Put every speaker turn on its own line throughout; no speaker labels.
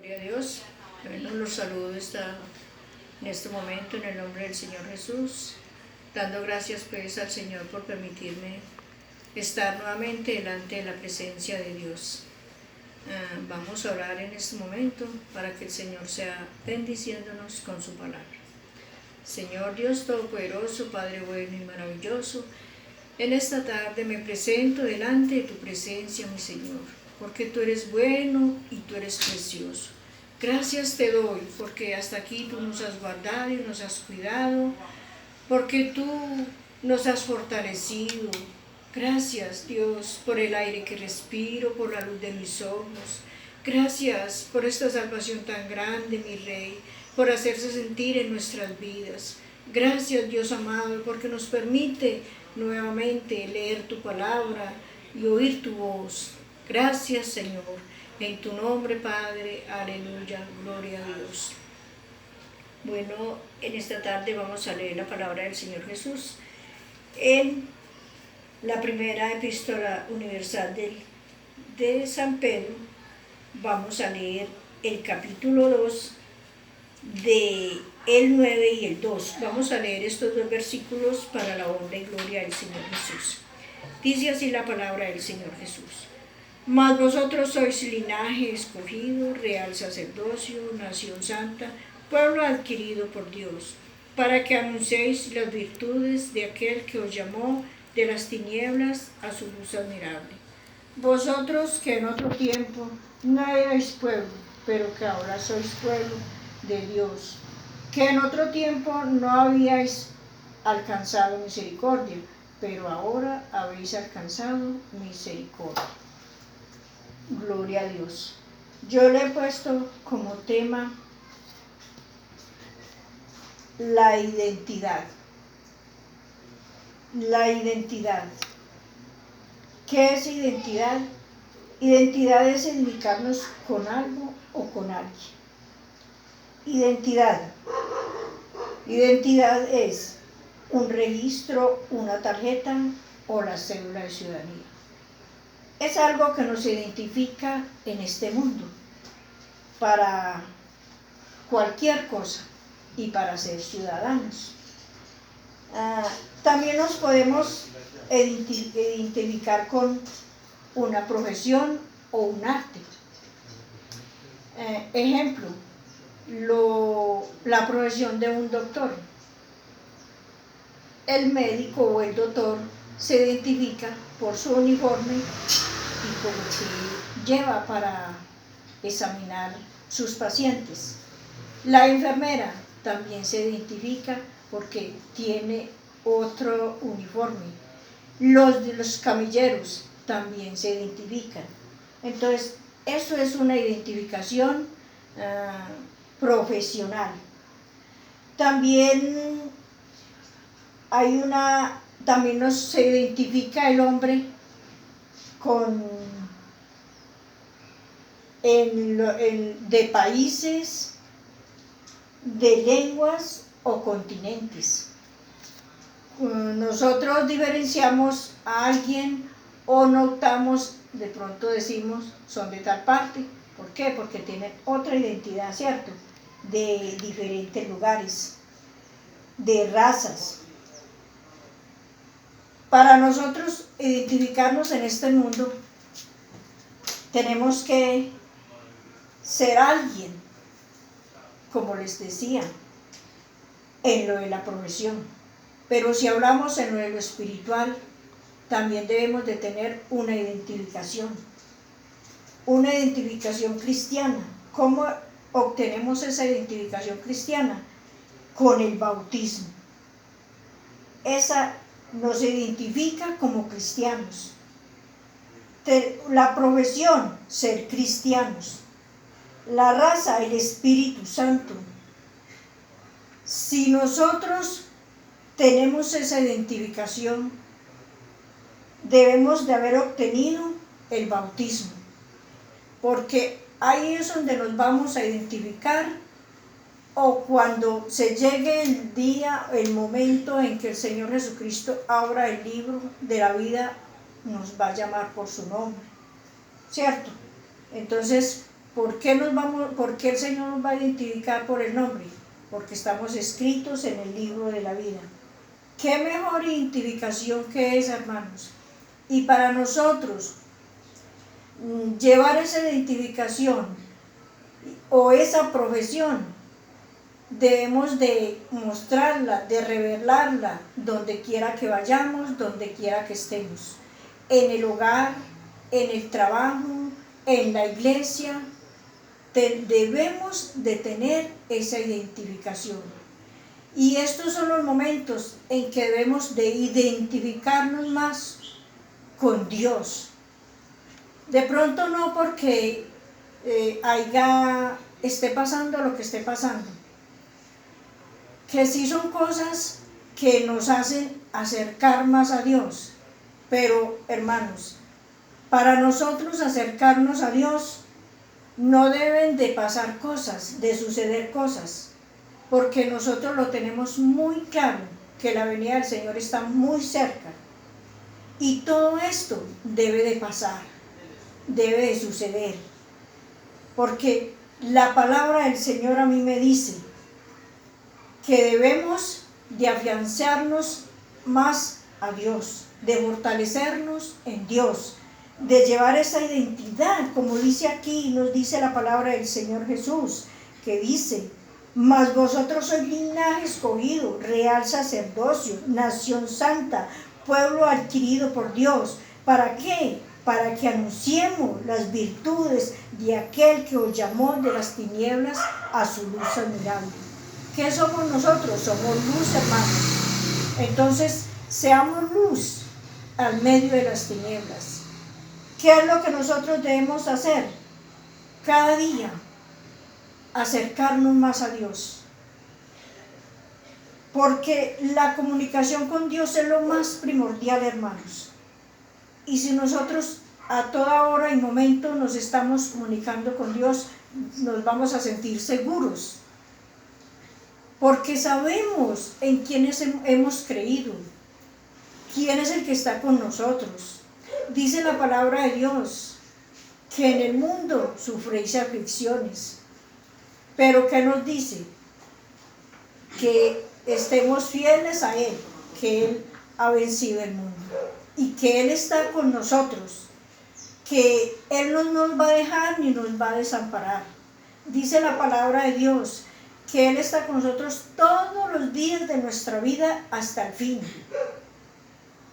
Gloria a Dios. Bueno, los saludo en este momento en el nombre del Señor Jesús, dando gracias pues al Señor por permitirme estar nuevamente delante de la presencia de Dios. Vamos a orar en este momento para que el Señor sea bendiciéndonos con su palabra. Señor Dios Todopoderoso, Padre bueno y maravilloso, en esta tarde me presento delante de tu presencia, mi Señor, porque tú eres bueno y tú eres precioso. Gracias te doy, porque hasta aquí tú nos has guardado y nos has cuidado, porque tú nos has fortalecido. Gracias, Dios, por el aire que respiro, por la luz de mis ojos. Gracias por esta salvación tan grande, mi Rey, por hacerse sentir en nuestras vidas. Gracias, Dios amado, porque nos permite nuevamente leer tu palabra y oír tu voz. Gracias, Señor. En tu nombre, Padre, aleluya, gloria a Dios. Bueno, en esta tarde vamos a leer la palabra del Señor Jesús en la primera epístola universal de San Pedro. Vamos a leer el capítulo 2 de el 9 y el 2. Vamos a leer estos dos versículos para la honra y gloria del Señor Jesús. Dice así la palabra del Señor Jesús. Mas vosotros sois linaje escogido, real sacerdocio, nación santa, pueblo adquirido por Dios, para que anunciéis las virtudes de aquel que os llamó de las tinieblas a su luz admirable. Vosotros que en otro tiempo no erais pueblo, pero que ahora sois pueblo de Dios, que en otro tiempo no habíais alcanzado misericordia, pero ahora habéis alcanzado misericordia. Gloria a Dios. Yo le he puesto como tema la identidad. La identidad. ¿Qué es identidad? Identidad es identificarnos con algo o con alguien. Identidad. Identidad es un registro, una tarjeta o la cédula de ciudadanía. Es algo que nos identifica en este mundo para cualquier cosa y para ser ciudadanos. También nos podemos identificar con una profesión o un arte. Ejemplo, la profesión de un doctor. El médico o el doctor se identifica por su uniforme y por lo que lleva para examinar sus pacientes. La enfermera también se identifica porque tiene otro uniforme. Los camilleros también se identifican. Entonces, eso es una identificación profesional. También se identifica el hombre de países, de lenguas o continentes. Nosotros diferenciamos a alguien o notamos, de pronto decimos, son de tal parte. ¿Por qué? Porque tienen otra identidad, ¿cierto? De diferentes lugares, de razas. Para nosotros identificarnos en este mundo, tenemos que ser alguien, como les decía, en lo de la profesión. Pero si hablamos en lo de lo espiritual, también debemos de tener una identificación cristiana. ¿Cómo obtenemos esa identificación cristiana? Con el bautismo. Esa nos identifica como cristianos. La profesión, ser cristianos. La raza, el Espíritu Santo. Si nosotros tenemos esa identificación, debemos de haber obtenido el bautismo, porque ahí es donde nos vamos a identificar, o cuando se llegue el día, el momento en que el Señor Jesucristo abra el libro de la vida, nos va a llamar por su nombre, ¿cierto? Entonces, ¿Por qué el Señor nos va a identificar por el nombre? Porque estamos escritos en el libro de la vida. ¿Qué mejor identificación que esa, hermanos? Y para nosotros llevar esa identificación o esa profesión, debemos de mostrarla, de revelarla, donde quiera que vayamos, donde quiera que estemos, en el hogar, en el trabajo, en la iglesia. Debemos de tener esa identificación. Y estos son los momentos en que debemos de identificarnos más con Dios. De pronto no porque esté pasando lo que esté pasando, que sí son cosas que nos hacen acercar más a Dios. Pero, hermanos, para nosotros acercarnos a Dios, no deben de pasar cosas, de suceder cosas, porque nosotros lo tenemos muy claro, que la venida del Señor está muy cerca. Y todo esto debe de pasar, debe de suceder, porque la palabra del Señor a mí me dice que debemos de afianzarnos más a Dios, de fortalecernos en Dios, de llevar esa identidad, como dice aquí, nos dice la palabra del Señor Jesús, que dice: mas vosotros sois linaje escogido, real sacerdocio, nación santa, pueblo adquirido por Dios. ¿Para qué? Para que anunciemos las virtudes de aquel que os llamó de las tinieblas a su luz admirable. ¿Qué somos nosotros? Somos luz, hermanos. Entonces, seamos luz al medio de las tinieblas. ¿Qué es lo que nosotros debemos hacer? Cada día, acercarnos más a Dios. Porque la comunicación con Dios es lo más primordial, hermanos. Y si nosotros a toda hora y momento nos estamos comunicando con Dios, nos vamos a sentir seguros. Porque sabemos en quiénes hemos creído, quién es el que está con nosotros. Dice la palabra de Dios que en el mundo sufréis aflicciones, pero ¿qué nos dice? Que estemos fieles a Él, que Él ha vencido el mundo y que Él está con nosotros, que Él no nos va a dejar ni nos va a desamparar. Dice la palabra de Dios que Él está con nosotros todos los días de nuestra vida hasta el fin.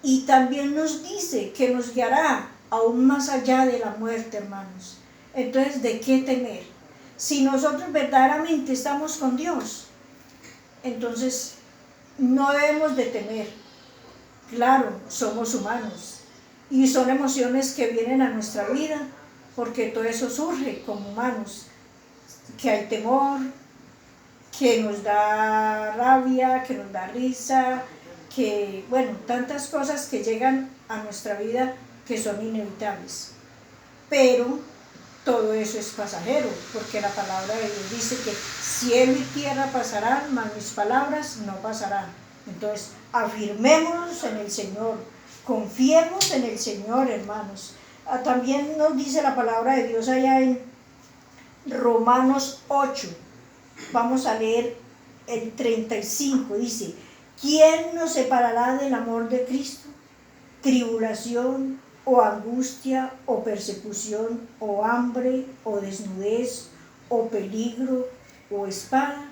Y también nos dice que nos guiará aún más allá de la muerte, hermanos. Entonces, ¿de qué temer? Si nosotros verdaderamente estamos con Dios, entonces no debemos de temer. Claro, somos humanos y son emociones que vienen a nuestra vida, porque todo eso surge como humanos, que hay temor, que nos da rabia, que nos da risa, que, bueno, tantas cosas que llegan a nuestra vida que son inevitables. Pero todo eso es pasajero, porque la palabra de Dios dice que cielo y tierra pasarán, mas mis palabras no pasarán. Entonces, afirmémonos en el Señor, confiemos en el Señor, hermanos. También nos dice la palabra de Dios allá en Romanos 8, vamos a leer el 35, dice: ¿quién nos separará del amor de Cristo? ¿Tribulación, o angustia, o persecución, o hambre, o desnudez, o peligro, o espada?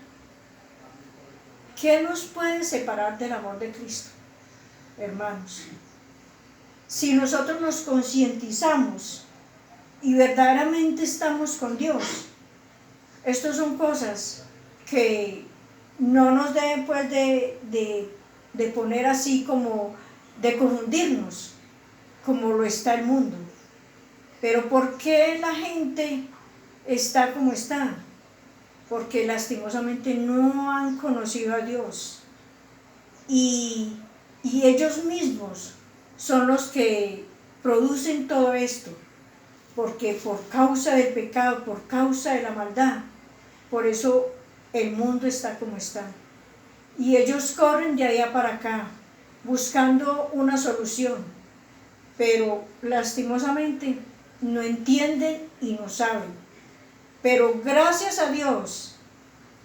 ¿Qué nos puede separar del amor de Cristo, hermanos? Si nosotros nos concientizamos y verdaderamente estamos con Dios, estas son cosas que no nos deben pues de poner así como de confundirnos, como lo está el mundo. Pero ¿por qué la gente está como está? Porque lastimosamente no han conocido a Dios. Y ellos mismos son los que producen todo esto. Porque por causa del pecado, por causa de la maldad, por eso el mundo está como está. Y ellos corren de allá para acá, buscando una solución. Pero lastimosamente no entienden y no saben. Pero gracias a Dios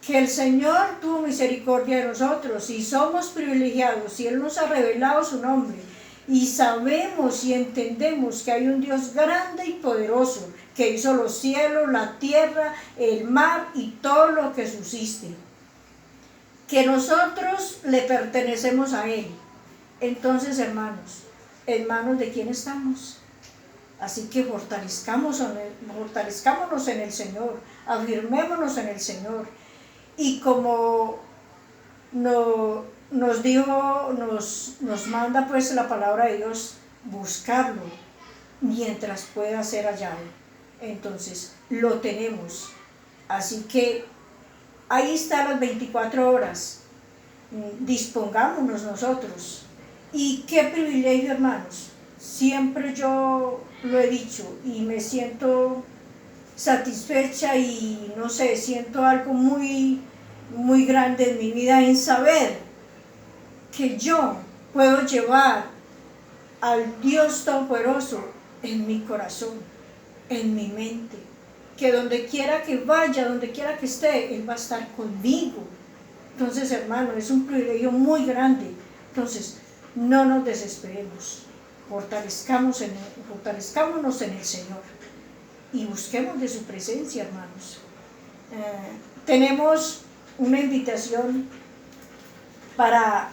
que el Señor tuvo misericordia de nosotros y somos privilegiados y Él nos ha revelado su nombre y sabemos y entendemos que hay un Dios grande y poderoso que hizo los cielos, la tierra, el mar y todo lo que subsiste, que nosotros le pertenecemos a Él. Entonces, hermanos, ¿en manos de quién estamos? Así que fortalezcámonos en el Señor, afirmémonos en el Señor. Y como nos manda pues la palabra de Dios, buscarlo mientras pueda ser hallado. Entonces, lo tenemos. Así que ahí están las 24 horas. Dispongámonos nosotros. Y qué privilegio, hermanos. Siempre yo lo he dicho y me siento satisfecha y no sé, siento algo muy, muy grande en mi vida en saber que yo puedo llevar al Dios Todopoderoso en mi corazón, en mi mente, que donde quiera que vaya, donde quiera que esté, Él va a estar conmigo. Entonces, hermano, es un privilegio muy grande. Entonces, no nos desesperemos, fortalezcámonos en el Señor y busquemos de su presencia, hermanos. Tenemos una invitación para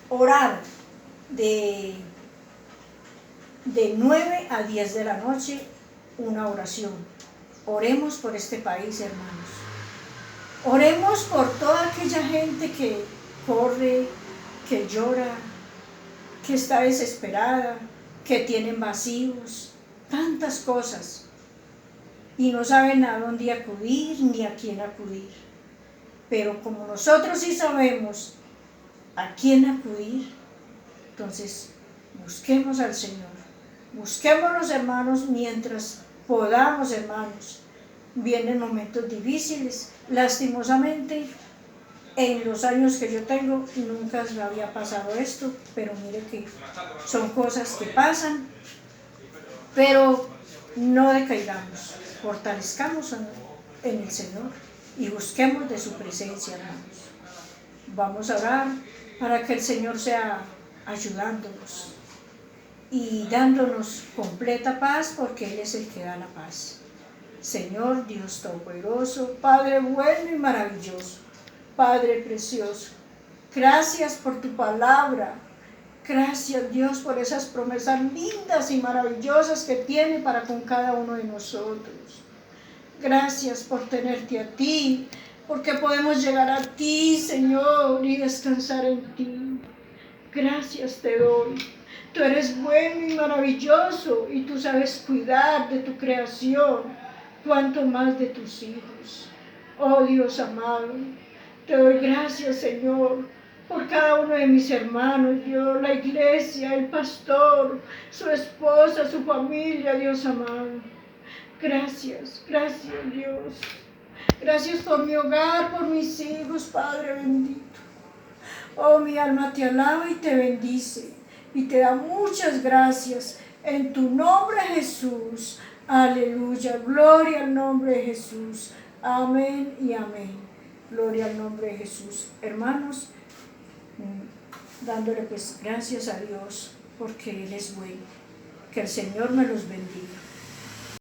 orar de 9 a 10 de la noche, una oración. Oremos por este país, hermanos. Oremos por toda aquella gente que corre, que llora, que está desesperada, que tienen vacíos, tantas cosas, y no saben a dónde acudir ni a quién acudir. Pero como nosotros sí sabemos a quién acudir, entonces busquemos al Señor, busquémonos, hermanos, mientras podamos, hermanos. Vienen momentos difíciles, lastimosamente. En los años que yo tengo nunca me había pasado esto, pero mire que son cosas que pasan, pero no decaigamos, fortalezcamos en el Señor y busquemos de su presencia, hermanos. Vamos a orar para que el Señor sea ayudándonos y dándonos completa paz, porque Él es el que da la paz. Señor Dios Todopoderoso, Padre bueno y maravilloso, Padre precioso, gracias por tu palabra. Gracias, Dios, por esas promesas lindas y maravillosas que tiene para con cada uno de nosotros. Gracias por tenerte a ti, porque podemos llegar a ti, Señor, y descansar en ti. Gracias te doy. Tú eres bueno y maravilloso y tú sabes cuidar de tu creación, cuanto más de tus hijos. Oh Dios amado, te doy gracias, Señor, por cada uno de mis hermanos, Dios, la iglesia, el pastor, su esposa, su familia, Dios amado. Gracias, gracias, Dios. Gracias por mi hogar, por mis hijos, Padre bendito. Oh, mi alma te alaba y te bendice y te da muchas gracias en tu nombre, Jesús. Aleluya, gloria al nombre de Jesús. Amén y amén. Gloria al nombre de Jesús. Hermanos, dándole pues gracias a Dios porque Él es bueno. Que el Señor me los bendiga.